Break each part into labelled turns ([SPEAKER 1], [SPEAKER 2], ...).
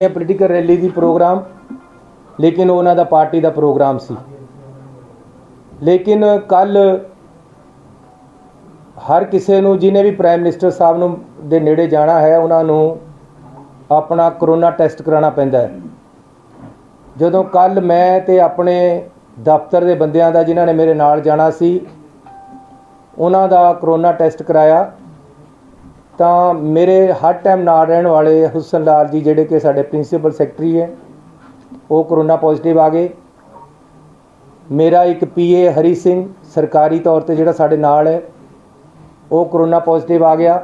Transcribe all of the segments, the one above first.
[SPEAKER 1] Political rally दी programme, लेकिन उन्हां दा पार्टी दा प्रोग्राम सी। लेकिन कल हर किसी नूं जिन्हें भी प्राइम मिनिस्टर साहब नूं दे नेड़े जाना है उन्हां नूं अपना करोना टेस्ट कराना पैंदा है। जदों कल मैं ते अपने दफ्तर दे बंदियां दा जिन्हां ने मेरे नाल जाना सी उन्हां दा करोना टेस्ट कराया तो मेरे हर टाइम नाल रहन वाले हुसन लाल जी जिहड़े कि साडे प्रिंसीपल सैकटरी है वो करोना पॉजिटिव आ गए। मेरा एक PA हरी सिंह सरकारी तौर पर जिहड़ा साडे नाल है वो करोना पॉजिटिव आ गया।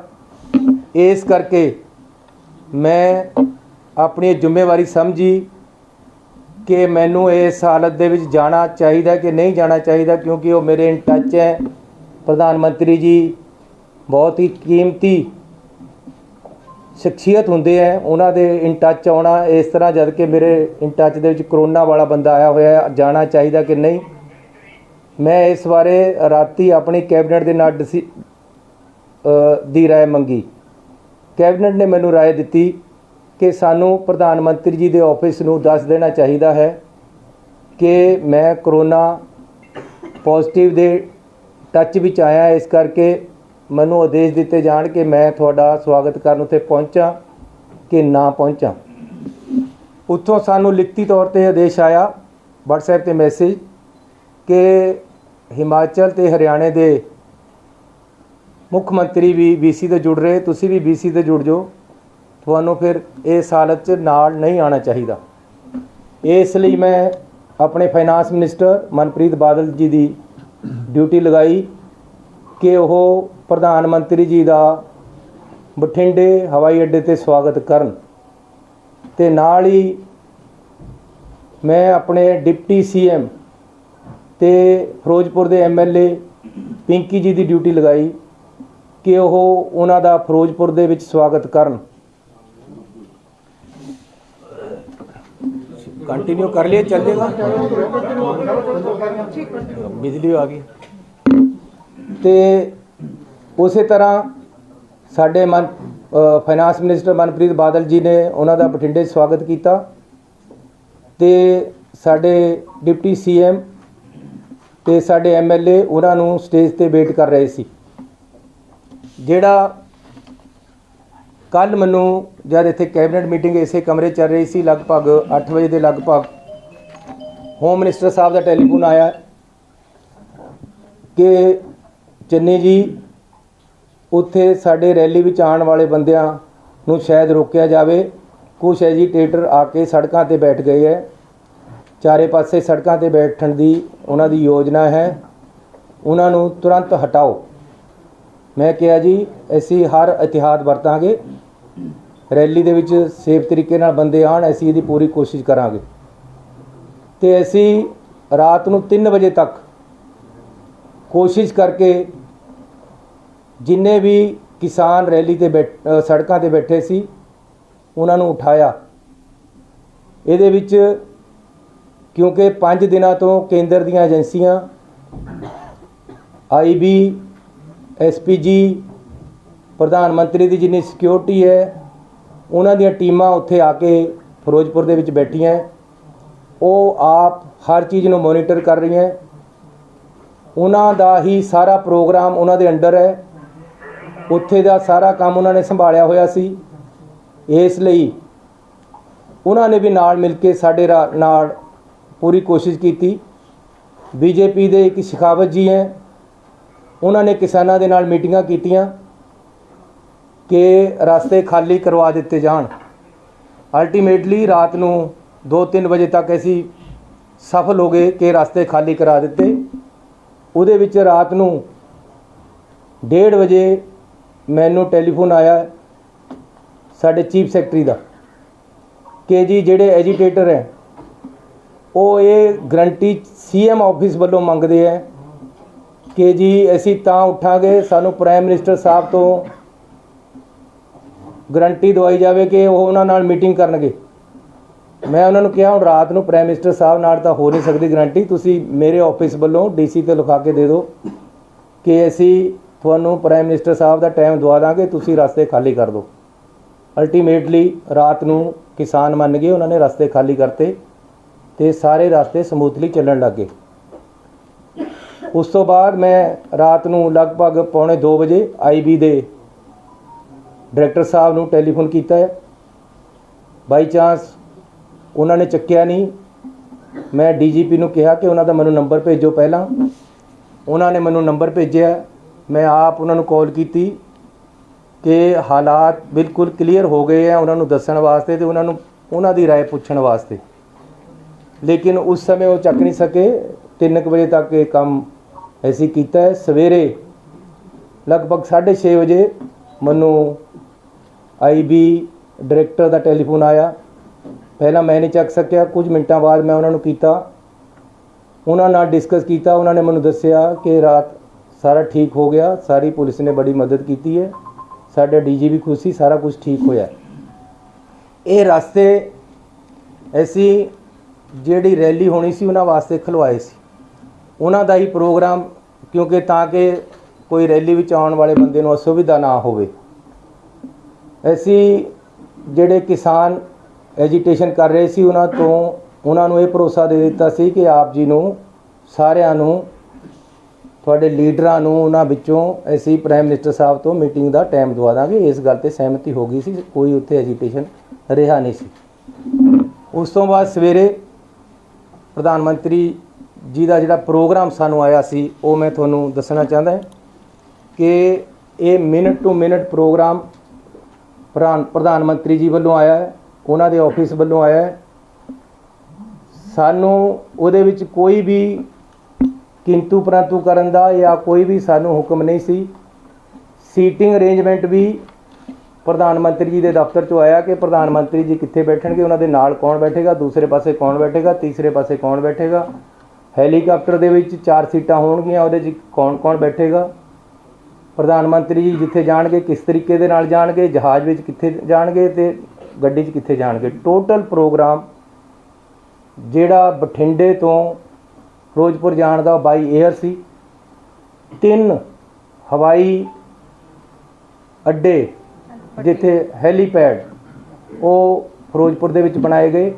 [SPEAKER 1] इस करके मैं अपनी जिम्मेवारी समझी कि मैनू इस हालत दे विच जाना चाहिए कि नहीं जाना चाहिए, क्योंकि वो मेरे इन टच है। प्रधानमंत्री जी बहुत ही कीमती शख्सियत होंदे हैं, उन्हां दे इन टच आना इस तरह जद कि मेरे in touch they which corona वाला बंदा आया होया है, जाना चाहिए कि नहीं। मैं इस बारे राती अपनी कैबिनेट दे नाल दी राय मंगी। कैबिनेट ने मैनू राय दी कि सानू प्रधानमंत्री जी के ऑफिस नूं दस देना चाहिए है कि मैं करोना पॉजिटिव दे टच विच आया, इस करके मैनू आदेश दिते जाण कि मैं थोड़ा स्वागत करन उत्थे पहुँचा कि ना पहुँचा। उत्थों सानू लिखती तौर पर आदेश आया WhatsApp ते मैसेज कि हिमाचल ते हरियाणे दे मुख मंत्री भी BC ते जुड़ रहे, तुसी भी BC ते जुड़ जाओ, तुहानू फिर इस हालत च नाल नहीं आना चाहिए। इसलिए मैं अपने फाइनांस मिनिस्टर मनप्रीत बादल जी की ड्यूटी लगाई कि वह प्रधानमंत्री जी का बठिंडे हवाई अड्डे ते स्वागत करन ते नाल ही मैं अपने डिप्टी CM ते फिरोजपुर के MLA पिंकी जी की ड्यूटी लगाई कि वह उन्हां दा फिरोजपुर दे विच स्वागत करन। कंटिन्यू कर लिए चल जाएगा, बिजली आ गई। तो उस तरह साडे फाइनांस मिनिस्टर मनप्रीत बादल जी ने उन्हां दा बठिंडे स्वागत किया ते साडे डिप्टी CM ते साडे MLA उन्हां नूं स्टेज ते वेट कर रहे सी। जिहड़ा कल मैनू जब इत्थे कैबिनेट मीटिंग इसे कमरे चल रही सी, लगभग 8 बजे के लगभग होम मिनिस्टर साहब का टैलीफोन आया कि चन्नी जी उत्थे साडे रैली विच आउण वाले बंदियां नूं शायद रोकिया जाए। कुछ एजीटेटर आके सड़कों ते बैठ गए है, चारे पासे सड़कों ते बैठण दी उन्हां दी योजना है, उन्हां नूं तुरंत हटाओ। मैं कहा जी असी हर एहतियात वरतांगे, रैली दे विच सेफ तरीके नाल बंदे आण, असी इहदी पूरी कोशिश करांगे। ते असी रात नूं 3 बजे तक कोशिश करके जिन्ने भी किसान रैली ते सड़कों ते बैठे सी उन्हां नूं उठाया। इहदे विच क्योंकि 5 दिनों तो केंद्र दीयां एजेंसियां IB SPG प्रधानमंत्री की जिन्नी सिक्योरिटी है उन्हां दीयां टीमां उत्थे आके फिरोजपुर दे विच बैठियां, वो आप हर चीज़ नूं मोनीटर कर रही हैं। उन्हां दा ही सारा प्रोग्राम उन्हां दे अंडर है, उत्थे दा सारा काम उन्हां ने संभालिया होया सी। इसलिए उन्होंने भी नाल मिल के साडे नाल पूरी कोशिश की। BJP दे एक शेखावत जी हैं, उन्होंने किसानों के नाल मीटिंगां कीतियां कि रास्ते खाली करवा दिते जाण। अल्टीमेटली रात नूं 2-3 बजे तक असी सफल हो गए कि रास्ते खाली करा दिते। उहदे विच रात नूं 1:30 बजे मैनू टैलीफोन आया साडे चीफ सैकटरी का कि जी जिहड़े एजीटेटर हैं वो ये गारंटी CM ऑफिस वालों मंगते हैं कि जी असी तां उठांगे, सानू प्राइम मिनिस्टर साहब तो गारंटी दवाई जाए कि वो उन्हां नाल मीटिंग करनगे। मैं उन्होंने कहा हुण रात नूं प्राइम मिनिस्टर साहब नाल तां हो नहीं सकती गारंटी, तुसी मेरे ऑफिस वालों DC ते लिखा के दे दो कि असी तुहानू प्राइम मिनिस्टर साहब का टाइम दवा देंगे, तुसी रास्ते खाली कर दो। अल्टीमेटली रात नूं किसान मन गए, उन्होंने रास्ते खाली करते तो सारे रास्ते समूथली चलन लग गए। उस तो बाद मैं रात नूं लगभग 1:45 बजे IB दे डायरैक्टर साहब नूं टैलीफोन किया है। बाई चांस उन्होंने चक्या नहीं। मैं DGP नूं कहा कि उन्हों दा मैनूं नंबर भेजो। पहला उन्होंने मैनूं नंबर भेजिया, मैं आप उन्होंने कॉल की कि हालात बिल्कुल क्लीयर हो गए हैं उन्होंने दस्सण वास्ते ते उन्होंने दी राय पुछण वास्ते, लेकिन उस समय वो चक नहीं सके। 3 बजे तक ये काम ऐसी किया है। सवेरे लगभग 6:30 बजे मैनू IB डायरैक्टर का टैलीफोन आया। पहला मैं नहीं चक सकिया, कुछ मिनटों बाद मैं उन्होंने किया, उन्होंने डिस्कस किया। उन्होंने मैनू दस्सिया कि रात सारा ठीक हो गया, सारी पुलिस ने बड़ी मदद की है, साडा DG भी खुश सी, सारा कुछ ठीक होया। ये रास्ते ऐसी जिहड़ी रैली होनी सी उन्हां वास्ते खलवाए सी, उन्हां दा ही प्रोग्राम, क्योंकि ताकि कोई रैली विच आउण वाले बंदे नूं असुविधा ना होवे। ऐसी जिहड़े किसान एजीटेशन कर रहे सी उन्हां नूं ये भरोसा दे दिता सी कि आप जी नूं सारिआं नूं तुहाडे लीडरां नूं उन्हां विचों ਅਸੀਂ प्राइम मिनिस्टर साहब तो मीटिंग का टाइम दवा दांगे। इस गल ते सहमति हो गई सी, कोई उत्थे एजीटेशन रहा नहीं सी। उस तो बाद सवेरे प्रधानमंत्री जी का जिहड़ा प्रोग्राम सानू आया सी वो मैं तुहानूं दसना चाहता है कि ये मिनट टू मिनट प्रोग्राम प्रधानमंत्री जी वालों आया है, उन्हां दे ऑफिस वालों आया है। सानू उहदे विच कोई भी किंतु परंतु करन दा या कोई भी सानू हुक्म नहीं सी। सीटिंग अरेंजमेंट भी प्रधानमंत्री जी के दफ्तर चो आया कि प्रधानमंत्री जी कित्थे बैठणगे, उन्हां दे नाल कौन बैठेगा, दूसरे पासे कौन बैठेगा, तीसरे पासे कौन बैठेगा, हैलीकॉप्टर दे विच 4 सीटां होणगीआं, उहदे च कौन कौन बैठेगा, प्रधानमंत्री जी जिथे जाणगे किस तरीके दे नाल जाणगे, जहाज़ विच कित्थे जाणगे ते गड्डी च कित्थे जाणगे। टोटल प्रोग्राम जिहड़ा बठिंडे तो फिरोजपुर जाण दा बाई एयर सी। 3 हवाई अड्डे जिथे हैलीपैड वो फिरोजपुर दे विच बनाए गए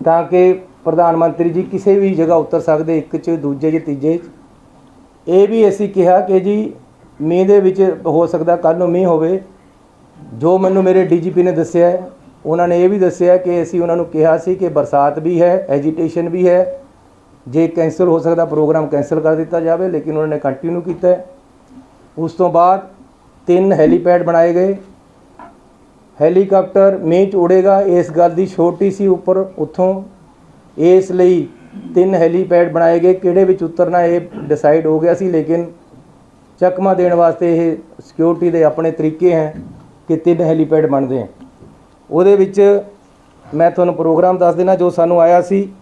[SPEAKER 1] ताकि प्रधानमंत्री जी किसी भी जगह उतर सकते, एक च दूजे च तीजे च। ये भी असीं कहा कि जी मींह दे विच हो सकता कल नूं मींह होवे। जो मैनूं मेरे DGP ने दस्सिया है, उन्होंने ये भी दस्सिया कि असीं उन्होंने कहा सी कि बरसात भी है, एजीटेशन भी है, जे कैंसल हो सकता प्रोग्राम कैंसल कर दिता जाए, लेकिन उन्होंने कंटिन्यू किया है। उस तो बाद 3 हैलीपैड बनाए गए। हैलीकॉप्टर मींह च उड़ेगा इस गल की छोटी सी उपर उत्थों, इसलिए 3 हैलीपैड बनाए गए। किहड़े विच उतरना ये डिसाइड हो गया सी, लेकिन चकमा देने वास्ते ये सिक्योरिटी के अपने तरीके हैं कि 3 हैलीपैड बनते हैं। उहदे विच मैं तुहानूं प्रोग्राम दस देना जो सानूं आया सी।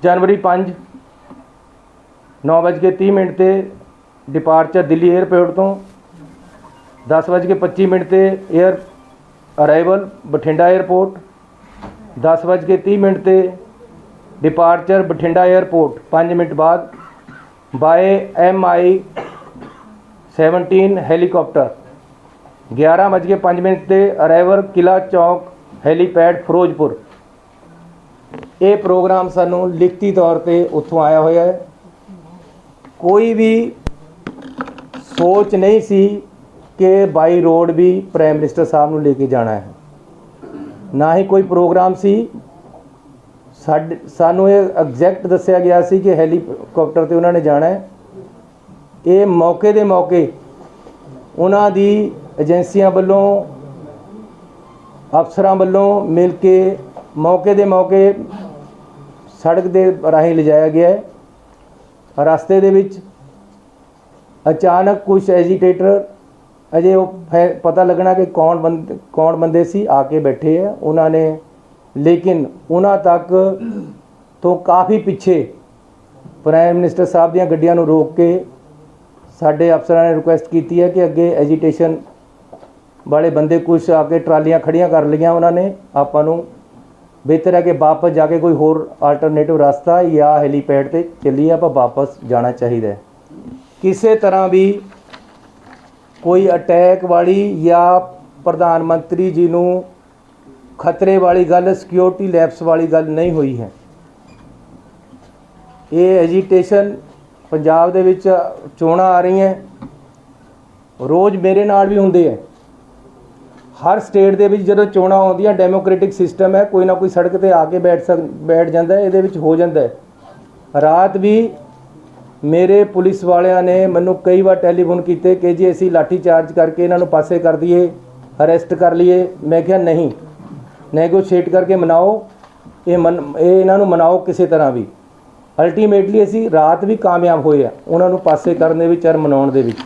[SPEAKER 1] जनवरी 5 9:30 ते डिपार्चर दिल्ली एयरपोर्ट तो 10:25 ते एयर अराइवल बठिंडा एयरपोर्ट, 10:30 ते डिपार्चर बठिंडा एयरपोर्ट 5 मिनट बाद बाय MI-17 हैलीकॉप्टर, 11:05 ते अराइवल किला चौक हैलीपैड फिरोजपुर। ये प्रोग्राम सानू लिखती तौर पे उत्थों आया होया है। कोई भी सोच नहीं सी कि बाई रोड भी प्राइम मिनिस्टर साहब नूं लेके जाना है, ना ही कोई प्रोग्राम सी। सानू ये एग्जैक्ट दस्सिया गया सी कि हैलीकॉप्टर ते उन्होंने जाना है। ये मौके दे मौके उन्हां दी एजेंसियां वालों अफसरां वालों मिल के मौके दे मौके सड़क दे राही ले जाया गया है। रास्ते दे विच अचानक कुछ एजीटेटर अजे वो पता लगना कि कौन बंदे सी आके बैठे है उन्होंने, लेकिन उन्हां तक तो काफ़ी पिछे प्राइम मिनिस्टर साहब दीआं गड्डियां नूं रोक के साडे अफसरां ने रिक्वेस्ट की है कि अगे एजीटेशन वाले बंदे कुछ आके ट्रालियां खड़ियां कर लिया। उन्होंने आपां नूं बेहतर है कि वापस जाके कोई होर आल्टरनेटिव रास्ता या हैलीपैड ते चलिए आप वापस जाना चाहिए। किसी तरह भी कोई अटैक वाली या प्रधानमंत्री जी नूं खतरे वाली गल, सिक्योरिटी लैप्स वाली गल नहीं हुई है। ये एजीटेशन पंजाब दे विच चोणां आ रही हैं, रोज़ मेरे नाल भी हुंदे है। हर स्टेट दे विच जदों चोणां आउंदियां, डेमोक्रेटिक सिस्टम है, कोई ना कोई सड़क ते आके बैठ जाता है, इहदे विच हो जाता है। रात भी मेरे पुलिस वालियां ने मैनू कई बार टैलीफोन किए कि जी असीं लाठी चार्ज करके इन्हां नूं पासे कर दईए, अरेस्ट कर लीए। मैं कहा नहीं, नैगोशिएट करके मनाओ, ये इन्हां नूं मनाओ किसी तरह भी। अल्टीमेटली असीं रात भी कामयाब होए आ उन्हां नूं पासे करने विच और मनाउण दे विच।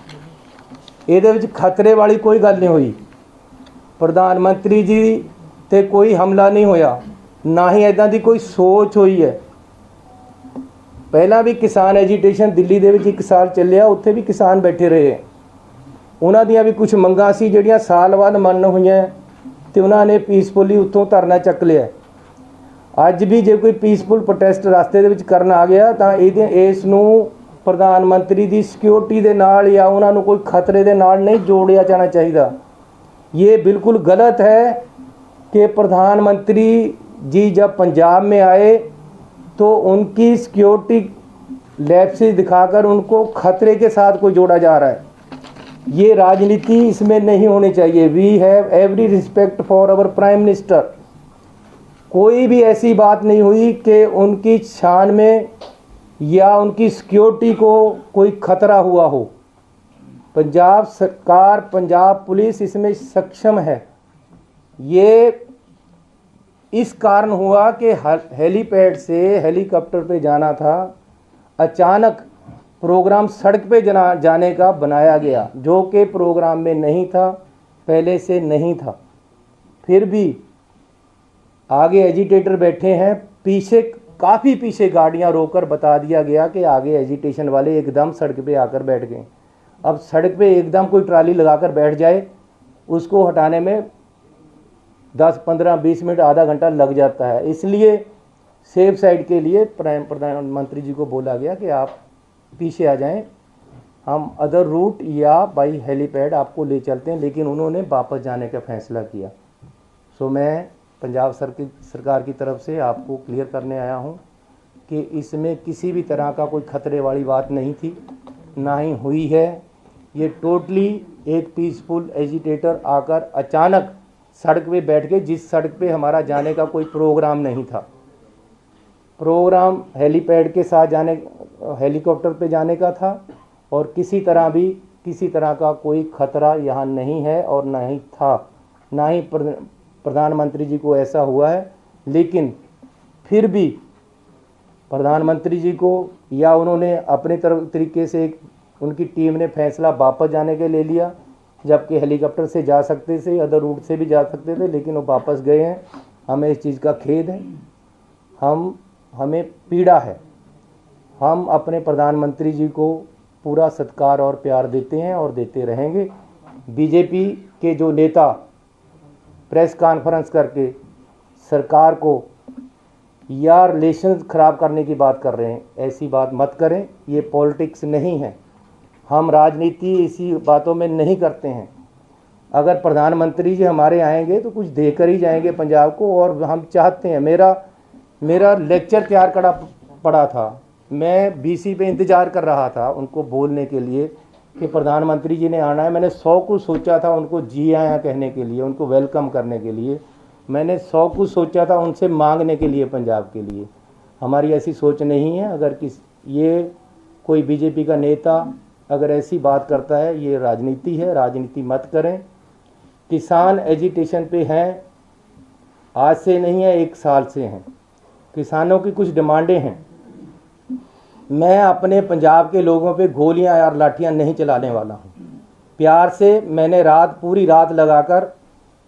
[SPEAKER 1] इहदे विच खतरे वाली कोई गल नहीं हुई। प्रधानमंत्री जी ते कोई हमला नहीं होया, ना ही इदां दी कोई सोच हुई है। पहला भी किसान एजीटेशन दिल्ली दे विच 1 साल ਚੱਲਿਆ, उत्थे भी किसान बैठे रहे। उन्हां दियां भी कुछ मंगां सी ਜਿਹੜੀਆਂ साल बाद मन होईयां ते उन्हां ने पीसफुली उत्थों धरना चक लिया। अज भी जे कोई पीसफुल प्रोटेस्ट रास्ते दे विच करन आ गया तां इस नूं प्रधानमंत्री दी सिक्योरिटी दे नाल या उन्हां नूं कोई खतरे दे नाल नहीं जोड़िया जाना चाहिए। ये बिल्कुल गलत है कि प्रधानमंत्री जी जब पंजाब में आए तो उनकी सिक्योरिटी लैप्सेस दिखाकर उनको खतरे के साथ कोई जोड़ा जा रहा है। ये राजनीति इसमें नहीं होनी चाहिए। We have every respect for our prime minister. कोई भी ऐसी बात नहीं हुई कि उनकी शान में या उनकी सिक्योरिटी को कोई खतरा हुआ हो। पंजाब सरकार, पंजाब पुलिस इसमें सक्षम है। ये इस कारण हुआ कि हेलीपैड से हेलीकॉप्टर पे जाना था, अचानक प्रोग्राम सड़क पे जाने का बनाया गया, जो कि प्रोग्राम में नहीं था, पहले से नहीं था। फिर भी आगे एजिटेटर बैठे हैं, पीछे काफ़ी पीछे गाड़ियां रोककर बता दिया गया कि आगे एजिटेशन वाले एकदम सड़क पे आकर बैठ गए। अब सड़क पे एकदम कोई ट्राली लगाकर बैठ जाए, उसको हटाने में 10, 15, 20 मिनट, आधा घंटा लग जाता है। इसलिए सेफ साइड के लिए प्रधानमंत्री जी को बोला गया कि आप पीछे आ जाएं, हम अदर रूट या बाई हेलीपैड आपको ले चलते हैं। लेकिन उन्होंने वापस जाने का फैसला किया। सो मैं पंजाब सरकार की तरफ से आपको क्लियर करने आया हूं कि इसमें किसी भी तरह का कोई खतरे वाली बात नहीं थी, ना ही हुई है। ये टोटली एक पीसफुल एजिटेटर आकर अचानक सड़क पे बैठ गए, जिस सड़क पे हमारा जाने का कोई प्रोग्राम नहीं था। प्रोग्राम हेलीपैड के साथ जाने, हेलीकॉप्टर पे जाने का था, और किसी तरह का कोई खतरा यहाँ नहीं है और ना ही था, ना ही प्रधानमंत्री जी को ऐसा हुआ है। लेकिन फिर भी प्रधानमंत्री जी को या उन्होंने अपने तरीके से उनकी टीम ने फैसला वापस जाने के ले लिया, जबकि हेलीकॉप्टर से जा सकते थे, अदर रूट से भी जा सकते थे, लेकिन वो वापस गए हैं। हमें इस चीज़ का खेद है, हमें पीड़ा है। हम अपने प्रधानमंत्री जी को पूरा सत्कार और प्यार देते हैं और देते रहेंगे। बीजेपी के जो नेता प्रेस कॉन्फ्रेंस करके सरकार को या रिलेशन ख़राब करने की बात कर रहे हैं, ऐसी बात मत करें। ये पॉलिटिक्स नहीं है, हम राजनीति इसी बातों में नहीं करते हैं। अगर प्रधानमंत्री जी हमारे आएंगे तो कुछ देकर ही जाएंगे पंजाब को, और हम चाहते हैं। मेरा लेक्चर तैयार पड़ा था, मैं बीसी पे इंतज़ार कर रहा था उनको बोलने के लिए कि प्रधानमंत्री जी ने आना है। मैंने 100 कुछ सोचा था उनको जी आया कहने के लिए, उनको वेलकम करने के लिए। मैंने 100 कुछ सोचा था उनसे मांगने के लिए पंजाब के लिए। हमारी ऐसी सोच नहीं है। अगर ये कोई बीजेपी का नेता अगर ऐसी बात करता है, ये राजनीति है, राजनीति मत करें। किसान एजिटेशन पे हैं, आज से नहीं है, 1 साल से हैं। किसानों की कुछ डिमांडें हैं। मैं अपने पंजाब के लोगों पे गोलियां और लाठियां नहीं चलाने वाला हूं। प्यार से मैंने पूरी रात लगाकर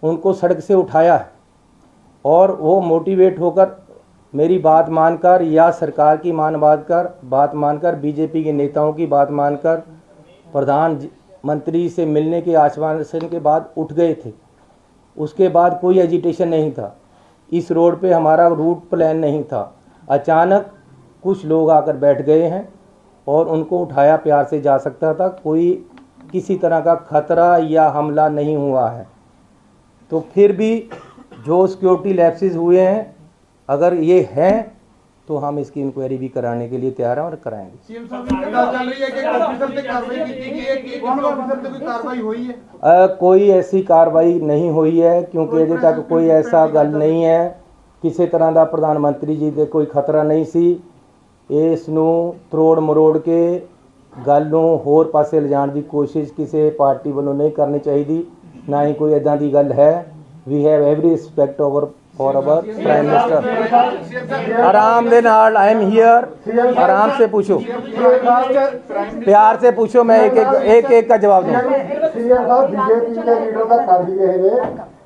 [SPEAKER 1] उनको सड़क से उठाया है, और वो मोटिवेट होकर मेरी बात मानकर या सरकार की बात मानकर बीजेपी के नेताओं की बात मानकर प्रधानमंत्री से मिलने के आश्वासन के बाद उठ गए थे। उसके बाद कोई एजिटेशन नहीं था। इस रोड पे हमारा रूट प्लान नहीं था। अचानक कुछ लोग आकर बैठ गए हैं और उनको उठाया प्यार से जा सकता था। कोई किसी तरह का खतरा या हमला नहीं हुआ है। तो फिर भी जो सिक्योरिटी लैप्सेस हुए हैं अगर ये हैं तो हम इसकी इंक्वायरी भी कराने के लिए तैयार हैं और कराएंगे।
[SPEAKER 2] सीएम साहब की बात चल रही है कि ऑफिसर पे कार्रवाई की गई है कि ऑफिसर पे कोई कार्रवाई हुई है?
[SPEAKER 1] कोई ऐसी कार्रवाई नहीं हुई है क्योंकि अजे तक कोई ऐसा गल नहीं है, किसी तरह का प्रधानमंत्री जी दे कोई खतरा नहीं सी। इस नूं त्रोड़ मरोड़ के गल नूं होर पासे लिजाण की कोशिश किसी पार्टी वालों नहीं करनी चाहिए, ना ही कोई इदां दी गल है। We have every respect over for our prime minister. आराम दे नाल, आई एम हियर, आराम से पूछो, प्यार से पूछो, मैं एक का जवाब दूँ।
[SPEAKER 3] सीएम साहब बीजेपी के लीडर का कर ही रहे ने,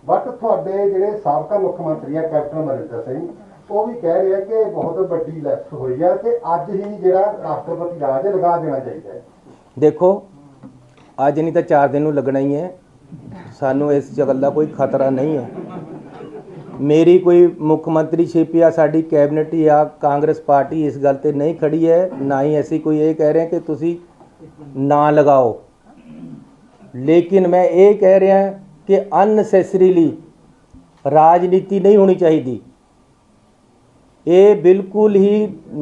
[SPEAKER 3] बट ਤੁਹਾਡੇ ਜਿਹੜੇ ਸਾਬਕਾ ਮੁੱਖ ਮੰਤਰੀ ਆ ਕੈਪਟਨ ਅਮਰਿੰਦਰ ਸਿੰਘ, ਉਹ ਵੀ ਕਹਿ ਰਿਹਾ ਕਿ ਬਹੁਤ ਵੱਡੀ ਲੈਪਸ ਹੋਈ ਹੈ ਤੇ ਅੱਜ ਹੀ ਜਿਹੜਾ ਰਾਸ਼ਟਰਪਤੀ ਰਾਜ ਲਗਾ ਦੇਣਾ ਚਾਹੀਦਾ ਹੈ।
[SPEAKER 1] देखो ਅੱਜ नहीं तो 4 दिन लगना ही है, सानू इस गल का कोई खतरा नहीं है। मेरी कोई मुख्यमंत्रीशिप या साड़ी कैबिनेट या कांग्रेस पार्टी इस गल ते नहीं खड़ी है, ना ही ऐसी कोई ये कह रहे हैं कि तुसी ना लगाओ, लेकिन मैं ये कह रहा कि अननैसेसरीली राजनीति नहीं होनी चाहिए। ये बिल्कुल ही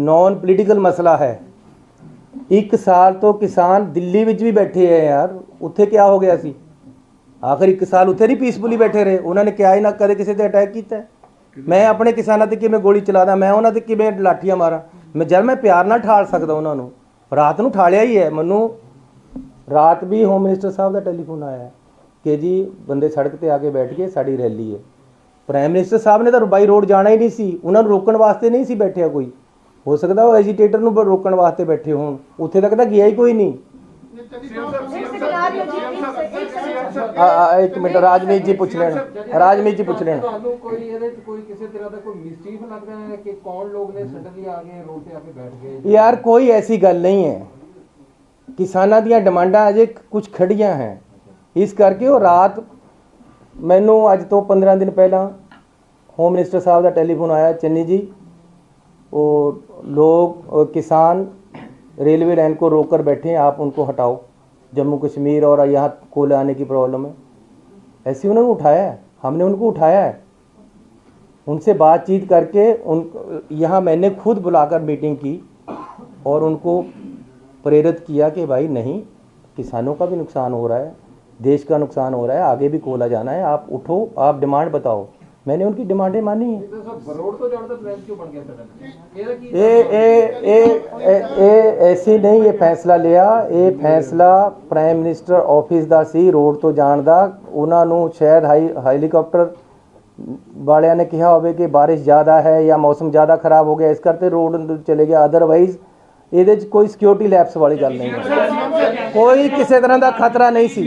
[SPEAKER 1] नॉन पोलीटिकल मसला है। 1 साल तो किसान दिल्ली विच भी बैठे हैं यार, उत्थे क्या हो गया सी? आखिर 1 साल उत्थे नहीं पीसफुली बैठे रहे, उन्होंने क्या ही ना कदे किसी ते अटैक किया। मैं अपने किसानों ते किवें गोली चला दा, मैं उन्होंने ते किवें लाठियां मारा? मैं जब मैं प्यार नाल ठाल सकदा उन्होंने, रात नूं ठालिया ही है। मैनू रात भी होम मिनिस्टर साहब का टैलीफोन आया कि जी बंदे सड़क ते आके बैठ गए, साड़ी रैली है। प्राइम मिनिस्टर साहब ने तो बाई रोड जाना ही नहीं सी, उन्होंने रोकण वास्ते नहीं सी बैठिया कोई। हो सकता वो एजीटेटर नूं रोकण वास्ते बैठे होण, उत्थे तक तो गया ही कोई नहीं। एक मिनट, राजमीत जी पूछ लेना, राजमीत जी पूछ लेना।
[SPEAKER 4] ਤੁਹਾਨੂੰ ਕੋਈ ਇਹਦੇ ਚ ਕੋਈ ਕਿਸੇ ਤਰ੍ਹਾਂ ਦਾ ਕੋਈ ਮਿਸਚੀਫ ਲੱਗਦਾ ਹੈ ਕਿ ਕੌਣ ਲੋਕ ਨੇ ਸਡਨਲੀ ਆ ਕੇ ਰੋਡ ਤੇ ਆ ਕੇ बैठ गए?
[SPEAKER 1] यार कोई ऐसी गल नहीं है, किसानां दीयां डिमांडां अजे कुछ खड़ियां हैं, इस करके वो रात मैनू अज तो 15 दिन पहला होम मिनिस्टर साहब का टैलीफोन आया, चन्नी जी वो लोग किसान रेलवे लाइन को रोक कर बैठे हैं, आप उनको हटाओ, जम्मू कश्मीर और यहाँ कोयले आने की प्रॉब्लम है। ऐसे उन्होंने उठाया है, हमने उनको उठाया है, उनसे बातचीत करके उन यहाँ मैंने खुद बुलाकर मीटिंग की और उनको प्रेरित किया कि भाई नहीं, किसानों का भी नुकसान हो रहा है, देश का नुकसान हो रहा है, आगे भी कोयला जाना है, आप उठो, आप डिमांड बताओ। मैंने उनकी डिमांडें मानी है।
[SPEAKER 4] रोड तो जाने का प्लान क्यों बन गया सडनली?
[SPEAKER 1] ये ऐसे नहीं ये फैसला लिया, ये फैसला प्राइम मिनिस्टर ऑफिस का सी रोड तो जाण दा। उन्हां नूं शायद हेलीकॉप्टर वालियां ने कहा होवे कि बारिश ज़्यादा है या मौसम ज़्यादा खराब हो गया, इस करते रोड चले गया। अदरवाइज ਇਹਦੇ 'ਚ ਕੋਈ ਸਿਕਿਉਰਿਟੀ ਲੈਪਸ ਵਾਲੀ ਗੱਲ ਨਹੀਂ ਹੈ, ਕੋਈ ਕਿਸੇ ਤਰ੍ਹਾਂ ਦਾ ਖਤਰਾ ਨਹੀਂ ਸੀ।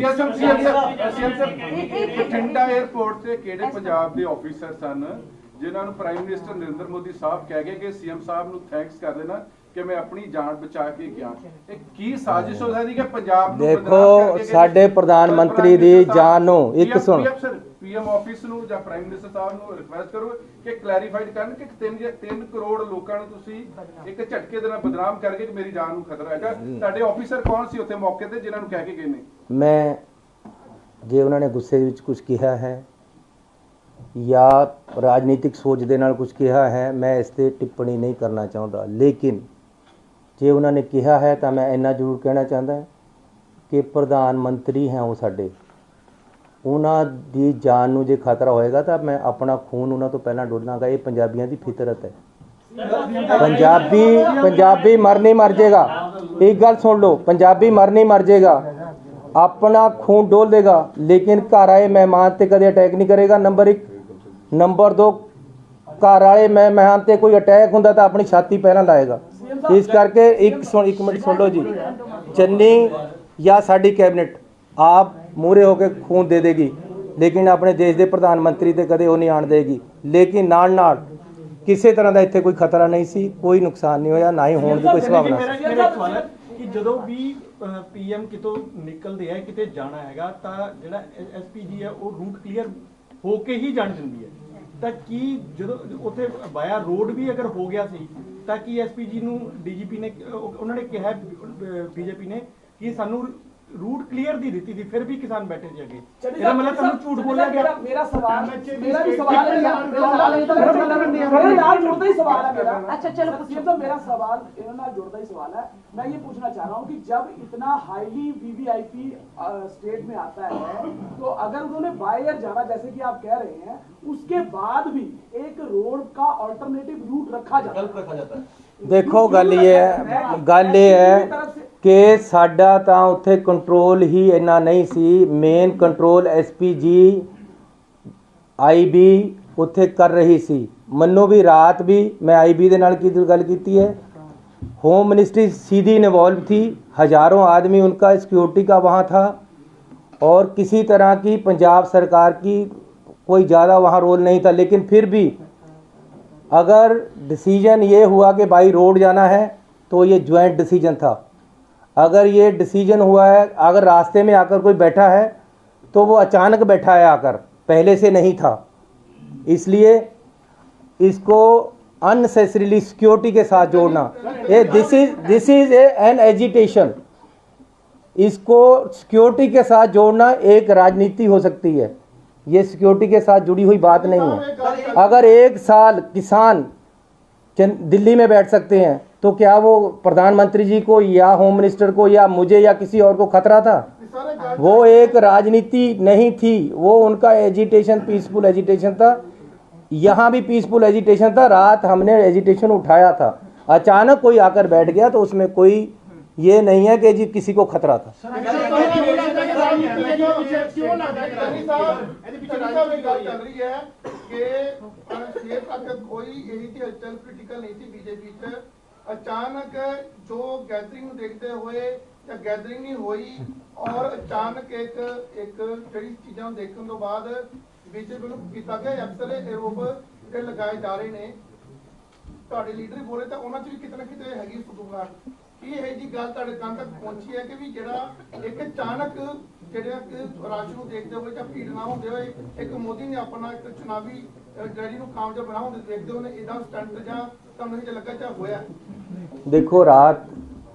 [SPEAKER 2] ਬਠਿੰਡਾ 에ਅਰਪੋਰਟ ਤੇ ਕਿਹੜੇ ਪੰਜਾਬ ਦੇ ਆਫੀਸਰ ਸਨ ਜਿਨ੍ਹਾਂ ਨੂੰ ਪ੍ਰਾਈਮ ਮਿਨਿਸਟਰ ਨਰਿੰਦਰ ਮੋਦੀ ਸਾਹਿਬ ਕਹਿ ਗਏ ਕਿ ਸੀਐਮ ਸਾਹਿਬ ਨੂੰ ਥੈਂਕਸ ਕਰ ਦੇਣਾ ਕਿ ਮੈਂ ਆਪਣੀ ਜਾਨ ਬਚਾ ਕੇ ਗਿਆ? ਇਹ ਕੀ ਸਾਜ਼ਿਸ਼ ਹੋ ਸਕਦੀ ਕਿ ਪੰਜਾਬ ਨੂੰ
[SPEAKER 1] ਦੇਖੋ ਸਾਡੇ ਪ੍ਰਧਾਨ ਮੰਤਰੀ ਦੀ ਜਾਨ ਨੂੰ ਇੱਕ ਸੁਣ,
[SPEAKER 2] ਪੀਐਮ ਆਫਿਸ ਨੂੰ ਜਾਂ ਪ੍ਰਾਈਮ ਮਿਨਿਸਟਰ ਸਾਹਿਬ ਨੂੰ ਰਿਕੁਐਸਟ ਕਰੋ ਕਿ ਕਲੈਰੀਫਾਈਡ ਕਰਨ ਕਿ 3 ਕਰੋੜ ਲੋਕਾਂ ਨੂੰ ਤੁਸੀਂ ਇੱਕ ਝਟਕੇ ਦੇ ਨਾਲ ਬਦਨਾਮ ਕਰਕੇ ਕਿ ਮੇਰੀ ਜਾਨ ਨੂੰ ਖਤਰਾ ਹੈਗਾ। ਤੁਹਾਡੇ ਆਫੀਸਰ ਕੌਣ ਸੀ ਉੱਥੇ ਮੌਕੇ ਤੇ ਜਿਨ੍ਹਾਂ ਨੂੰ ਕਹਿ ਕੇ ਗਏ ਨੇ?
[SPEAKER 1] ਮੈਂ ਜੇ ਉਹਨਾਂ ਨੇ ਗੁੱਸੇ ਵਿੱਚ ਕੁਝ ਕਿਹਾ ਹੈ ਜਾਂ ਰਾਜਨੀਤਿਕ ਸੋਚ ਦੇ ਨਾਲ ਕੁਝ ਕਿਹਾ ਹੈ, ਮੈਂ ਇਸ ਤੇ ਟਿੱਪਣੀ ਨਹੀਂ ਕਰਨਾ ਚਾਹੁੰਦਾ, ਲੇਕਿਨ ਜੇ ਉਹਨਾਂ ਨੇ ਕਿਹਾ ਹੈ ਤਾਂ ਮੈਂ ਇੰਨਾ ਜ਼ਰੂਰ ਕਹਿਣਾ ਚਾਹੁੰਦਾ ਕਿ ਪ੍ਰਧਾਨ ਮੰਤਰੀ ਹੈ ਉਹ ਸਾਡੇ, ਉਹਨਾਂ ਦੀ ਜਾਨ ਨੂੰ ਜੇ ਖਤਰਾ ਹੋਏਗਾ ਤਾਂ ਮੈਂ ਆਪਣਾ ਖੂਨ ਉਹਨਾਂ ਤੋਂ ਪਹਿਲਾਂ ਡੋਲਾਂਗਾ। ਇਹ ਪੰਜਾਬੀਆਂ ਦੀ ਫਿਤਰਤ ਹੈ। ਪੰਜਾਬੀ ਮਰ ਨਹੀਂ ਮਰ ਜਾਏਗਾ, ਇੱਕ ਗੱਲ ਸੁਣ ਲਓ, ਪੰਜਾਬੀ ਮਰ ਨਹੀਂ ਮਰ ਜਾਏਗਾ, अपना खून डोल देगा, लेकिन घर आए मेहमान ते कदे अटैक नहीं करेगा। नंबर 1, नंबर 2, घर आए मेहमान ते कोई अटैक होंदा तो अपनी छाती पहला लाएगा। इस करके एक मिनट सुन लो जी, चन्नी या साडी कैबिनेट आप मूरे होकर खून दे देगी, लेकिन अपने देश के प्रधानमंत्री ते कदे वो नहीं आण देगी। लेकिन नाल नाल किसी तरह का इत्थे कोई खतरा नहीं सी, कोई नुकसान नहीं होया, ना ही होने की कोई संभावना।
[SPEAKER 5] कि ਜਦੋਂ ਵੀ ਪੀਐਮ ਕਿਤੋਂ ਨਿਕਲਦੇ ਹੈ ਕਿਤੇ ਜਾਣਾ ਹੈਗਾ ਤਾਂ ਜਿਹੜਾ ਐਸਪੀਜੀ ਹੈ ਉਹ ਰੂਟ ਕਲੀਅਰ ਹੋ ਕੇ ਹੀ ਜਾਣ ਦਿੰਦੀ ਹੈ, ਤਾਂ ਕੀ ਜਦੋਂ ਉੱਥੇ ਬਾਇਆ ਰੋਡ ਵੀ ਅਗਰ ਹੋ ਗਿਆ ਸੀ ਤਾਂ ਕੀ ਐਸਪੀਜੀ ਨੂੰ ਡੀਜੀਪੀ ਨੇ ਉਹਨਾਂ ਨੇ ਕਿਹਾ ਬੀਜੇਪੀ ਨੇ ਕਿ ਸਾਨੂੰ रूट क्लियर दी ਦਿੱਤੀ ਸੀ ਫਿਰ ਵੀ ਕਿਸਾਨ ਬੈਠੇ ਸੀ ਅੱਗੇ
[SPEAKER 6] चलिए,
[SPEAKER 5] ਇਹਦਾ ਮਤਲਬ ਤੁਹਾਨੂੰ ਝੂਠ ਬੋਲਿਆ ਗਿਆ
[SPEAKER 6] मेरा सवाल मेरा भी सवाल है यार यार जुड़ता ही सवाल है मेरा।
[SPEAKER 7] अच्छा चलो
[SPEAKER 6] ये तो मेरा सवाल इन्होंने जुड़ता ही सवाल है। मैं ये पूछना चाह रहा हूँ कि जब इतना हाईली वीवीआईपी स्टेट में आता है तो अगर उन्होंने बाय एयर जाना जैसे कि आप कह रहे हैं उसके बाद भी एक रोड का अल्टरनेटिव रूट रखा जाता है।
[SPEAKER 1] देखो गल ये है कि साडा ਤਾਂ ਉੱਥੇ ਕੰਟਰੋਲ ਹੀ ਇੰਨਾ ਨਹੀਂ ਸੀ। ਮੇਨ ਕੰਟਰੋਲ ਐਸਪੀਜੀ ਆਈਬੀ ਉੱਥੇ ਕਰ ਰਹੀ ਸੀ। ਮੰਨੋ ਵੀ ਰਾਤ ਵੀ मैं आईबी ਦੇ ਨਾਲ की ਗੱਲ ਕੀਤੀ है। होम मिनिस्ट्री सीधी इन्वॉल्व थी, हज़ारों आदमी उनका सिक्योरिटी का वहाँ था और किसी तरह की पंजाब सरकार की कोई ज़्यादा वहाँ रोल नहीं था। लेकिन फिर भी अगर डिसीजन ये हुआ कि भाई रोड जाना है तो ये ज्वाइंट डिसीजन था। अगर ये डिसीजन हुआ है, अगर रास्ते में आकर कोई बैठा है तो वो अचानक बैठा है आकर, पहले से नहीं था। इसलिए इसको अननेसेसरीली सिक्योरिटी के साथ जोड़ना, ये दिस इज एन एजिटेशन। इसको सिक्योरिटी के साथ जोड़ना एक राजनीति हो सकती है, ये सिक्योरिटी के साथ जुड़ी हुई बात नहीं है। अगर एक साल किसान दिल्ली में बैठ सकते हैं तो क्या वो प्रधानमंत्री जी को या होम मिनिस्टर को या मुझे या किसी और को खतरा था? वो एक राजनीति नहीं थी, वो उनका एजिटेशन पीसफुल एजिटेशन था। यहाँ भी पीसफुल एजिटेशन था। रात हमने एजिटेशन उठाया था, अचानक कोई आकर बैठ गया तो उसमें कोई ये नहीं है कि जी किसी को खतरा था।
[SPEAKER 2] अचानक जो गैदरिंग देखते हुए या गैदरिंग नहीं हुई और अचानक एक ਜਿਹੜੀ ਚੀਜ਼ਾਂ ਦੇਖਣ ਤੋਂ ਬਾਅਦ ਬੀਜੇਪੀ ਨੂੰ ਕੀਤਾ ਗਿਆ ਅਕਸਰ ਆਰੋਪ ਜਿਹੜੇ ਲਗਾਏ ਜਾ ਰਹੇ ਨੇ ਤੁਹਾਡੇ ਲੀਡਰ ਬੋਲੇ ਤਾਂ ਉਹਨਾਂ 'ਚ ਵੀ ਕਿਤੇ ਨਾ ਕਿਤੇ ਹੈਗੀ ਸੁਦੂਗਾਰ ਕੀ ਇਹ ਜੀ ਗੱਲ ਤੁਹਾਡੇ ਕੰਨ ਤੱਕ ਪਹੁੰਚੀ ਹੈ ਕਿ ਵੀ ਜਿਹੜਾ ਇੱਕ ਅਚਾਨਕ ਜਿਹੜਾ ਕਿ ਰਾਜ ਨੂੰ ਦੇਖਦੇ ਹੋਏ ਜਾਂ ਭੀੜ ਨਾ ਹੁੰਦੇ ਹੋਏ ਇੱਕ ਮੋਦੀ ਨੇ ਆਪਣਾ ਇੱਕ ਚੁਣਾਵੀ ਰੈਲੀ ਨੂੰ ਕਾਮਯਾਬ ਬਣਾਉਣ ਦੇ ਦੇਖਦੇ ਹੋਏ ਇਹਦਾ ਸਟੰਟ ਜਾਂ ਤੁਹਾਨੂੰ ਇਹ ਲੱਗਾ ਜਾਂ ਹੋਇਆ?
[SPEAKER 1] देखो रात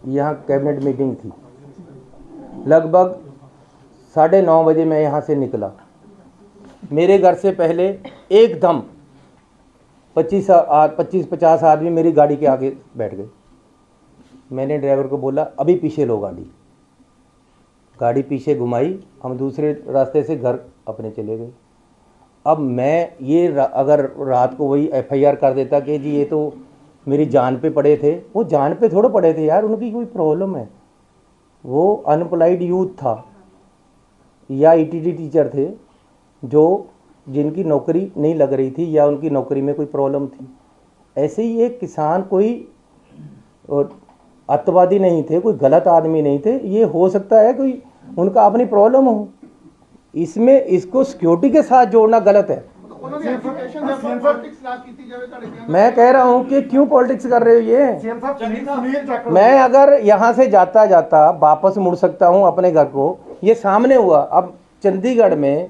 [SPEAKER 1] यहाँ कैबिनेट मीटिंग थी, लगभग 9:30 बजे मैं यहाँ से निकला। मेरे घर से पहले एकदम 25-50 आदमी मेरी गाड़ी के आगे बैठ गए। मैंने ड्राइवर को बोला अभी पीछे लो गाड़ी। गाड़ी पीछे घुमाई, हम दूसरे रास्ते से घर अपने चले गए। अब मैं ये अगर रात को वही FIR कर देता कि जी ये तो मेरी जान पे पड़े थे, वो जान पे थोड़े पड़े थे यार, उनकी कोई प्रॉब्लम है। वो अनएम्प्लॉयड यूथ था या ETT टीचर थे जो जिनकी नौकरी नहीं लग रही थी या उनकी नौकरी में कोई प्रॉब्लम थी। ऐसे ही एक किसान कोई अत्यावादी नहीं थे, कोई गलत आदमी नहीं थे। ये हो सकता है कोई उनका अपनी प्रॉब्लम हो, इसमें इसको सिक्योरिटी के साथ जोड़ना गलत है। मैं कह रहा हूँ कि क्यों पॉलिटिक्स कर रहे हो ये? मैं अगर यहाँ से जाता जाता वापस मुड़ सकता हूँ अपने घर को, ये सामने हुआ। अब चंडीगढ़ में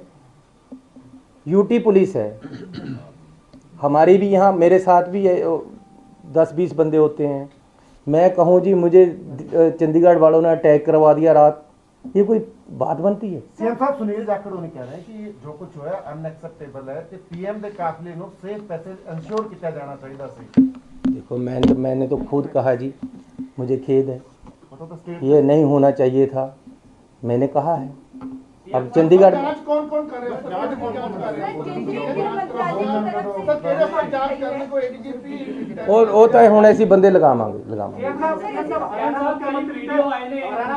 [SPEAKER 1] यूटी पुलिस है, हमारी भी यहाँ मेरे साथ भी 10-20 बंदे होते हैं। मैं कहूँ जी मुझे चंडीगढ़ वालों ने अटैक करवा दिया रात, ये कोई बात बनती है?
[SPEAKER 8] सीएम साहब सुनील जाखड़ ने कह रहे हैं कि जो कुछ होया अनएक्सेप्टेबल है ते पीएम दे काफले नु सेफ पैसेज इंश्योर किया जाना चाहिए सी।
[SPEAKER 1] देखो मैंने तो खुद कहा जी, मुझे खेद है, ये नहीं होना चाहिए था, मैंने कहा है। अब चंडीगढ़
[SPEAKER 2] कौन कर रहे हो? जांच कौन कर रहे हो?
[SPEAKER 1] और होता है होने ऐसी बंदे लगावांगे।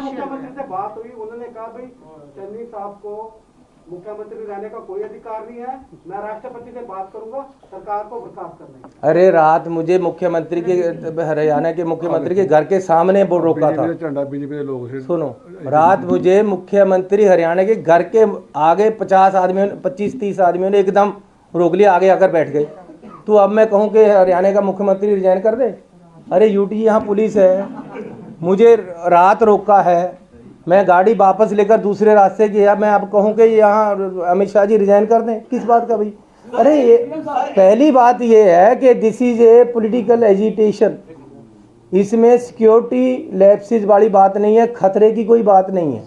[SPEAKER 4] मुख्यमंत्री से बात हुई, उन्होंने कहा भाई चन्नी साहब को मुख्यमंत्री रहने का कोई अधिकार नहीं है, मैं राष्ट्रपति से बात करूंगा सरकार को बर्खास्त करने की।
[SPEAKER 1] अरे रात मुझे मुख्यमंत्री के हरियाणा के मुख्यमंत्री के घर के सामने वो रोका था। सुनो, रात मुझे मुख्यमंत्री हरियाणा के घर के आगे 25-30 आदमियों ने एकदम रोक लिया, आगे आकर बैठ गए। तो अब मैं कहूँ कि हरियाणा का मुख्यमंत्री रिजाइन कर दे? अरे यूटी यहाँ पुलिस है, मुझे रात रोका है, मैं गाड़ी वापस लेकर दूसरे रास्ते गया, मैं अब कहूँ कि यहाँ अमित शाह जी रिजाइन कर दें? किस बात का भाई? अरे ये पहली बात ये है कि this is a political agitation. इसमें सिक्योरिटी लैप्सेज वाली बात नहीं है, खतरे की कोई बात नहीं है।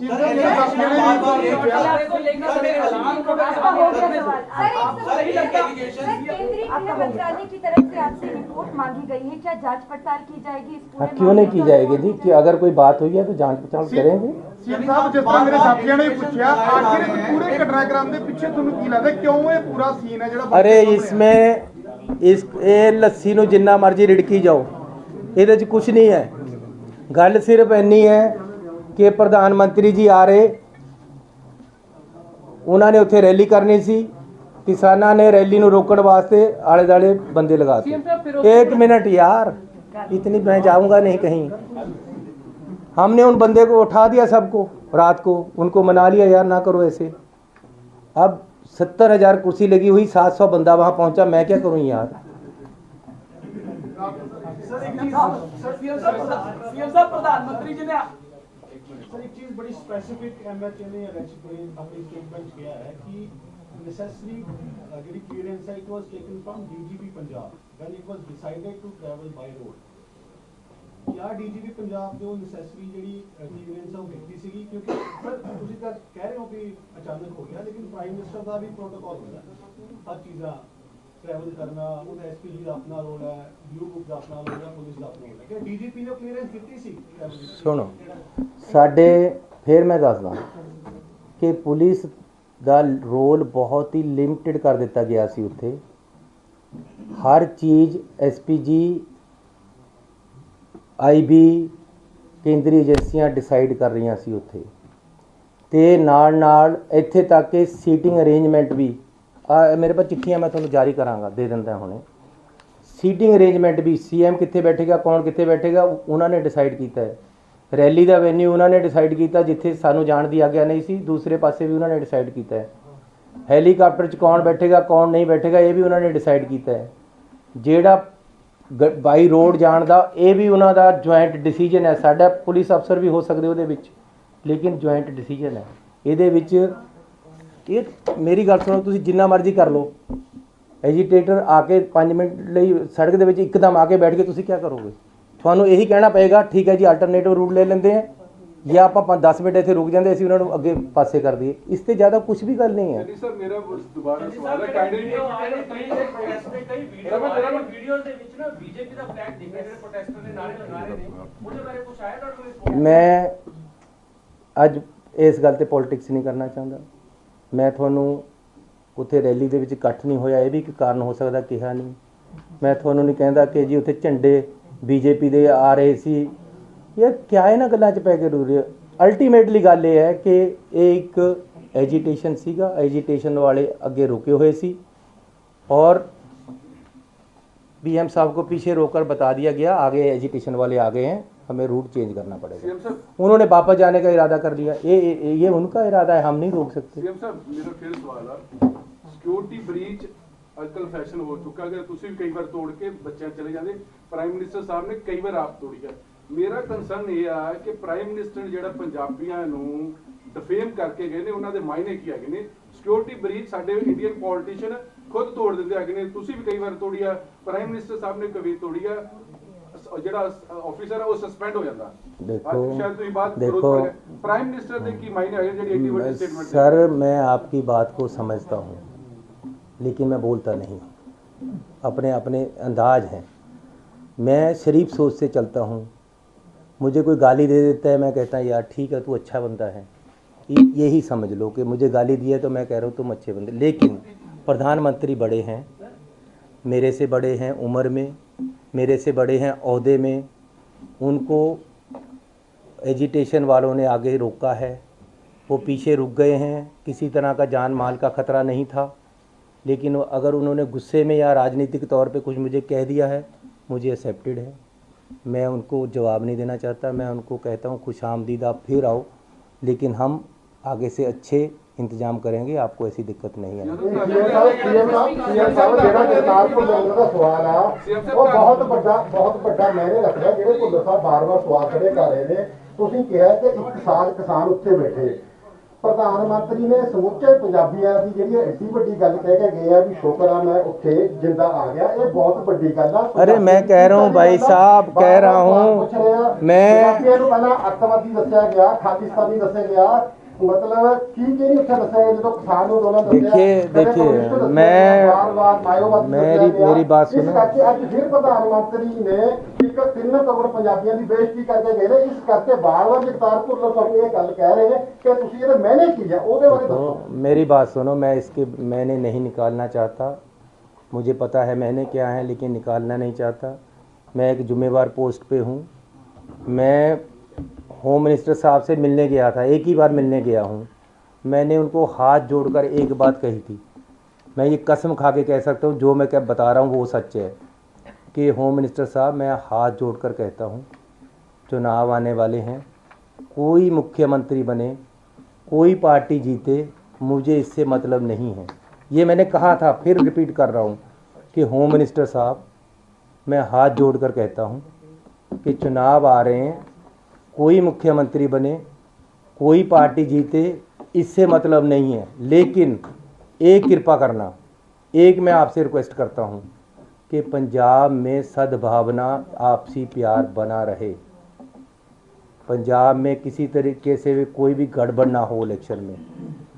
[SPEAKER 7] केंद्रीय गृह मंत्रालय की तरफ से आपसे रिपोर्ट मांगी गई है, क्या जांच पड़ताल की जाएगी इस पूरे
[SPEAKER 1] क्यों नहीं की जाएगी जी? कि अगर कोई बात हुई है तो जांच पड़ताल करेंगे।
[SPEAKER 9] सीएम साहब, जिस तरह मेरे साथियों ने पूछा, आखिर इस पूरे घटनाक्रम के पीछे ਤੁਹਾਨੂੰ ਕੀ ਲੱਗਦਾ ਕਿਉਂ ਇਹ ਪੂਰਾ ਸੀਨ ਹੈ ਜਿਹੜਾ
[SPEAKER 1] अरे इसमें ਇਹ ਲੱਸੀ ਨੂੰ ਜਿੰਨਾ ਮਰਜ਼ੀ ਰਿੜਕੀ ਜਾਓ, ਇਹਦੇ 'ਚ ਕੁਝ ਨਹੀਂ ਹੈ। ਗੱਲ ਸਿਰਫ ਇੰਨੀ ਹੈ ਕਿ ਪ੍ਰਧਾਨ ਮੰਤਰੀ ਜੀ ਆ ਰਹੇ, ਉਹਨਾਂ ਨੇ ਉੱਥੇ ਰੈਲੀ ਕਰਨੀ ਸੀ, किसाना ने रैली ਨੂੰ रोकने वास्ते आले दाले बंदे लगाते। एक मिनट यार, इतनी मैं जाऊंगा नहीं कहीं। हमने उन बंदे को उठा दिया सबको रात को, उनको मना लिया यार ना करो ऐसे। अब 70,000 कुर्सी लगी हुई, 700 बंदा वहाँ पहुँचा, मैं क्या करूँ यार।
[SPEAKER 6] प्रधानमंत्री जी ने
[SPEAKER 5] सर एक चीज बड़ी स्पेसिफिक एमएचए ने अपनी स्टेटमेंट किया है कि necessary clearance it was taken from DGP Punjab when it was decided to travel by road। क्या DGP पंजाब जो necessary ਜਿਹੜੀ clearance ਹੈ ਉਹ ਕੀਤੀ ਸੀਗੀ? ਕਿਉਂਕਿ ਸਰ ਤੁਸੀਂ ਤਾਂ ਕਹਿ ਰਹੇ ਹੋ ਕਿ ਅਚਾਨਕ ਹੋ ਗਿਆ, ਲੇਕਿਨ ਪ੍ਰਾਈਮ ਮਿਨਿਸਟਰ ਦਾ ਵੀ ਪ੍ਰੋਟੋਕਾਲ ਹੁੰਦਾ ਹਰ ਚੀਜ਼ਾਂ ट्रैवल करना, ਉਹਦਾ ਐਸਪੀਜੀ ਦਾ ਆਪਣਾ ਰੋਲ ਹੈ, ਬਲੂ ਬੁੱਕ ਦਾ ਆਪਣਾ ਰੋਲ ਹੈ, ਪੁਲਿਸ ਦਾ ਆਪਣਾ ਰੋਲ ਹੈ। ਕਿ ਡੀਜੀਪੀ ਨੇ ਕਲੀਅਰੈਂਸ ਕੀਤੀ ਸੀ?
[SPEAKER 1] ਸੁਣੋ, ਸਾਡੇ ਫਿਰ ਮੈਂ ਦੱਸਦਾ ਕਿ ਪੁਲਿਸ ਦਾ ਰੋਲ ਬਹੁਤ ਹੀ ਲਿਮਟਿਡ ਕਰ ਦਿੱਤਾ ਗਿਆ ਸੀ ਉੱਥੇ। ਹਰ ਚੀਜ਼ ਐਸਪੀਜੀ, ਆਈਬੀ, ਕੇਂਦਰੀ ਏਜੰਸੀਆਂ ਡਿਸਾਈਡ ਕਰ ਰਹੀਆਂ ਸੀ ਉੱਥੇ। ਤੇ ਨਾਲ ਇੱਥੇ ਤੱਕ ਕਿ ਸੀਟਿੰਗ ਅਰੇਂਜਮੈਂਟ ਵੀ मेरे पास चिट्ठियाँ मैं ਤੁਹਾਨੂੰ जारी करांगा, दे ਦਿੰਦਾ ਹੁਣੇ। सीटिंग अरेंजमेंट भी सीएम कितने बैठेगा, कौन कितने बैठेगा, उन्होंने डिसाइड किया है। रैली का वेन्यू उन्होंने डिसाइड किया, जिथे सानू जाण दी आग्या नहीं सी, दूसरे पासे भी उन्होंने डिसाइड किया है। हैलीकाप्टर च कौन बैठेगा, कौन नहीं बैठेगा, ये भी उन्होंने डिसाइड किया है। जेड़ा बाई रोड जाण दा, ये भी उन्हों का ज्वाइंट डिसीजन है। साडा पुलिस अफसर भी हो सकते उहदे विच, लेकिन ज्वाइंट डिसीजन है ਇਹਦੇ ਵਿੱਚ। ਇਹ ਮੇਰੀ ਗੱਲ ਸੁਣੋ, ਤੁਸੀਂ ਜਿੰਨਾ ਮਰਜ਼ੀ ਕਰ ਲਓ, ਐਜੀਟੇਟਰ ਆ ਕੇ 5 ਮਿੰਟ ਲਈ ਸੜਕ ਦੇ ਵਿੱਚ ਇੱਕਦਮ ਆ ਕੇ ਬੈਠ ਕੇ ਤੁਸੀਂ ਕੀ ਕਰੋਗੇ? ਤੁਹਾਨੂੰ ਇਹੀ ਕਹਿਣਾ ਪਏਗਾ ਠੀਕ ਹੈ ਜੀ ਆਲਟਰਨੇਟਿਵ ਰੂਟ ਲੈ ਲੈਂਦੇ ਆ, ਜਾਂ ਆਪਾਂ 10 ਮਿੰਟ ਇੱਥੇ ਰੁਕ ਜਾਂਦੇ, ਅਸੀਂ ਉਹਨਾਂ ਨੂੰ ਅੱਗੇ ਪਾਸੇ ਕਰ ਦਈਏ। ਇਸ ਤੇ ਜ਼ਿਆਦਾ ਕੁਝ ਵੀ ਗੱਲ ਨਹੀਂ ਹੈ।
[SPEAKER 2] ਸਰ ਮੇਰਾ ਦੁਬਾਰਾ ਸਵਾਲ ਹੈ, ਕਾਈਂਡਲੀ ਵੀਡੀਓਜ਼ ਦੇ ਵਿੱਚ ਨਾ ਬੀਜੇਪੀ ਦਾ ਫਲੈਗ ਦਿਖ ਰਿਹਾ, ਜਿਹੜੇ ਪ੍ਰੋਟੈਸਟਰ ਦੇ ਨਾਰੇ ਲਗਾ ਰਹੇ ਨੇ, ਉਹਦੇ ਬਾਰੇ ਕੁਝ ਆਇਆ ਤੁਹਾਡੇ ਕੋਲ?
[SPEAKER 1] ਮੈਂ ਅੱਜ ਇਸ ਗੱਲ ਤੇ ਪੋਲਿਟਿਕਸ ਨਹੀਂ ਕਰਨਾ ਚਾਹੁੰਦਾ। ਮੈਂ ਤੁਹਾਨੂੰ ਉੱਥੇ ਰੈਲੀ ਦੇ ਵਿੱਚ ਇਕੱਠ ਨਹੀਂ ਹੋਇਆ, ਇਹ ਵੀ ਇੱਕ ਕਾਰਨ ਹੋ ਸਕਦਾ, ਕਿਹਾ ਨਹੀਂ। ਮੈਂ ਤੁਹਾਨੂੰ ਨਹੀਂ ਕਹਿੰਦਾ ਕਿ ਜੀ ਉੱਥੇ ਝੰਡੇ ਬੀਜੇਪੀ ਦੇ ਆ ਰਹੇ ਸੀ। ਇਹ ਕਿਆ ਇਹਨਾਂ ਗੱਲਾਂ 'ਚ ਪੈ ਕੇ ਰੋ ਰਹੇ? ਅਲਟੀਮੇਟਲੀ ਗੱਲ ਇਹ ਹੈ ਕਿ ਇਹ ਇੱਕ एजिटेशन सीगा, एजिटेशन वाले अगे रुके हुए सी और बीएम साहब को पीछे रोककर बता दिया गया आगे एजिटेशन वाले आ गए हैं, हमें रूट चेंज करना पड़ेगा। उन्होंने वापस जाने का इरादा कर लिया, ये उनका इरादा है, हम नहीं रोक सकते।
[SPEAKER 2] सीएम साहब मेरा फिर सवाल है, सिक्योरिटी ब्रीच आजकल फैशन हो चुका, अगर तुम भी कई बार तोड़ के बच्चे चले जाते, प्राइम मिनिस्टर साहब ने कई बार आप तोड़ी है। मेरा कंसर्न ये है कि प्राइम मिनिस्टर जो पंजाबियों ਨੂੰ डिफेम करके गए ने, उन्होंने मायने की है ने। सिक्योरिटी ब्रीच साडे इंडियन पॉलिटिशियन खुद तोड़ देते है ने, तुसी भी कई बार तोड़ी है, प्राइम मिनिस्टर साहब ने कभी तोड़ी है, ਜਿਹੜਾ ਆਫੀਸਰ ਹੈ ਉਹ ਸਸਪੈਂਡ ਹੋ ਜਾਂਦਾ।
[SPEAKER 1] देखो
[SPEAKER 2] शायद तो ये बात
[SPEAKER 1] देखो
[SPEAKER 2] प्राइम मिनिस्टर ने की मायने है ਜਿਹੜੀ ਐਡੀ ਵੱਡੀ स्टेटमेंट।
[SPEAKER 1] सर मैं आपकी बात को समझता हूँ, लेकिन मैं बोलता नहीं, अपने अपने अंदाज हैं। मैं शरीफ सोच से चलता हूँ, मुझे कोई गाली दे देता है, मैं कहता है यार ठीक है तू अच्छा बंदा है, यही समझ लो कि मुझे गाली दी है तो मैं कह रहा हूँ तुम अच्छे बंदे। लेकिन प्रधानमंत्री बड़े हैं, मेरे से बड़े हैं उम्र में, मेरे से बड़े हैं ओहदे में, उनको एजिटेशन वालों ने आगे रोका है, वो पीछे रुक गए हैं, किसी तरह का जान माल का ख़तरा नहीं था। लेकिन अगर उन्होंने गुस्से में या राजनीतिक तौर पे कुछ मुझे कह दिया है, मुझे एक्सेप्टेड है, मैं उनको जवाब नहीं देना चाहता। मैं उनको कहता हूँ खुशामदीद, आप फिर आओ, लेकिन हम आगे से अच्छे इंतजाम करेंगे, आपको ऐसी दिक्कत नहीं है।
[SPEAKER 3] सवाल है वो बहुत बड़ा मैंने रखा जो भुल्लर साहब बार बार सवाल खड़े कर रहे हैं। तुसीं कहा कि 1 साल किसान उत्थे बैठे, ਪ੍ਰਧਾਨ ਮੰਤਰੀ ਨੇ ਸਮੁੱਚੇ ਪੰਜਾਬੀਆਂ ਦੀ ਜਿਹੜੀ ਐਡੀ ਵੱਡੀ ਗੱਲ ਕਹਿ ਕੇ ਗਏ ਆ ਵੀ ਸ਼ੁਕਰ ਆ ਮੈਂ ਉੱਥੇ ਜਿੰਦਾ ਆ ਗਿਆ, ਇਹ ਬਹੁਤ ਵੱਡੀ ਗੱਲ ਆ।
[SPEAKER 1] अरे मैं कह रहा हूँ भाई साहब, कह रहा हूँ मैं
[SPEAKER 3] ਪੰਜਾਬੀਆਂ ਨੂੰ ਪਹਿਲਾਂ ਅੱਤਵਾਦੀ ਦੱਸਿਆ ਗਿਆ, ਖਾਲਿਸਤਾਨੀ ਦੱਸਿਆ ਗਿਆ, मतलब ਕੀ ਨਹੀਂ ਉੱਥੇ ਦੱਸਿਆ ਗਿਆ ਜਦੋਂ ਕਿਸਾਨ ਨੂੰ ਅੰਦੋਲਨ
[SPEAKER 1] देखिए मेरी बात
[SPEAKER 3] ਇਸ
[SPEAKER 1] सुनो।
[SPEAKER 3] ਕਰਕੇ ਅੱਜ ਫਿਰ ਪ੍ਰਧਾਨ ਮੰਤਰੀ ਨੇ ਇੱਕ 3 ਕਰੋੜ ਪੰਜਾਬੀਆਂ ਦੀ ਬੇਇੱਜ਼ਤੀ ਕਰਕੇ ਗਏ ਨੇ। ਇਸ ਕਰਕੇ ਬਾਰ-ਬਾਰ ਜਗਤਾਰ ਭੁੱਲਰ ਤੁਹਾਨੂੰ ਇਹ ਗੱਲ ਕਹਿ ਰਹੇ ਨੇ ਕਿ ਤੁਸੀਂ ਇਹਦੇ ਮੈਨੇ ਕੀ ਆ, ਉਹਦੇ ਬਾਰੇ
[SPEAKER 1] तो
[SPEAKER 3] ਦੱਸੋ।
[SPEAKER 1] मेरी बात सुनो, मैं इसके मैंने नहीं निकालना चाहता, मुझे पता है मैंने क्या है, लेकिन निकालना नहीं चाहता। मैं एक जिम्मेवार पोस्ट पे हूँ। मैं होम मिनिस्टर साहब से मिलने गया था, एक ही बार मिलने गया हूँ। मैंने उनको हाथ जोड़कर एक बात कही थी, मैं ये कसम खा के कह सकता हूँ, जो मैं क्या बता रहा हूँ वो सच है कि होम मिनिस्टर साहब, मैं हाथ जोड़कर कहता हूँ, चुनाव आने वाले हैं, कोई मुख्यमंत्री बने, कोई पार्टी जीते, मुझे इससे मतलब नहीं है। ये मैंने कहा था, फिर रिपीट कर रहा हूँ कि होम मिनिस्टर साहब, मैं हाथ जोड़कर कहता हूँ कि चुनाव आ रहे हैं, कोई मुख्यमंत्री बने, कोई पार्टी जीते, इससे मतलब नहीं है। लेकिन एक कृपा करना, एक मैं आपसे रिक्वेस्ट करता हूँ कि पंजाब में सद्भावना, आपसी प्यार बना रहे। पंजाब में किसी तरीके से भी कोई भी गड़बड़ ना हो इलेक्शन में,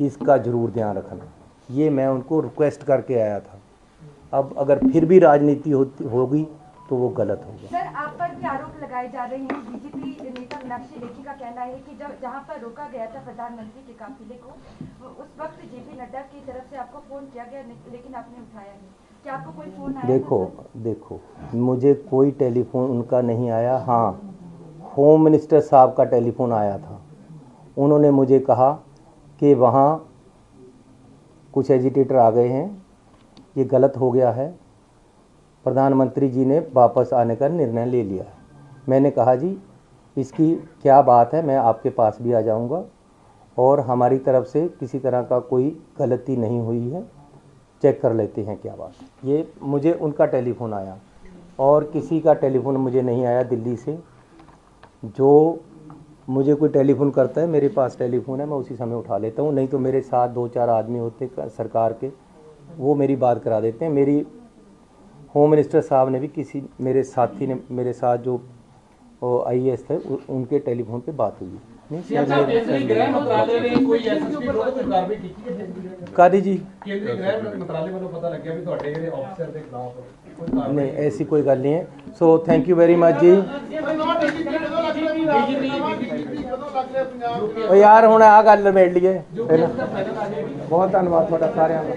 [SPEAKER 1] इसका ज़रूर ध्यान रखना। ये मैं उनको रिक्वेस्ट करके आया था। अब अगर फिर भी राजनीति होगी तो वो गलत होगा।
[SPEAKER 7] सर, आप पर भी आरोप लगाए जा रहे हैं। बीजेपी नेता मीनाक्षी लेखी का कहना है कि जब जहां पर रोका गया था प्रधानमंत्री के काफिले को, उस वक्त जेपी नड्डा की तरफ से आपको फोन किया गया, लेकिन आपने उठाया नहीं। क्या आपको कोई फोन आया?
[SPEAKER 1] देखो मुझे कोई टेलीफोन उनका नहीं आया। हाँ, होम मिनिस्टर साहब का टेलीफोन आया था। उन्होंने मुझे कहा कि वहाँ कुछ एजिटेटर आ गए हैं, ये गलत हो गया है, प्रधानमंत्री जी ने वापस आने का निर्णय ले लिया। मैंने कहा जी इसकी क्या बात है, मैं आपके पास भी आ जाऊंगा और हमारी तरफ से किसी तरह का कोई गलती नहीं हुई है, चेक कर लेते हैं क्या बात। ये मुझे उनका टेलीफोन आया और किसी का टेलीफोन मुझे नहीं आया दिल्ली से। जो मुझे कोई टेलीफोन करता है, मेरे पास टेलीफोन है, मैं उसी समय उठा लेता हूँ। नहीं तो मेरे साथ 2-4 आदमी होते सरकार के, वो मेरी बात करा देते हैं। मेरी होम मिनिस्टर साहब ने भी किसी मेरे साथी ने मेरे साथ जो IAS थे उनके टेलीफोन पे बात हुई। कादी जी नहीं, ऐसी कोई गल नहीं है। So thank you very much ji. यार हुण आ गल निबेड़ लईए, बहुत धन्नवाद तुहाडा सारिआं दा।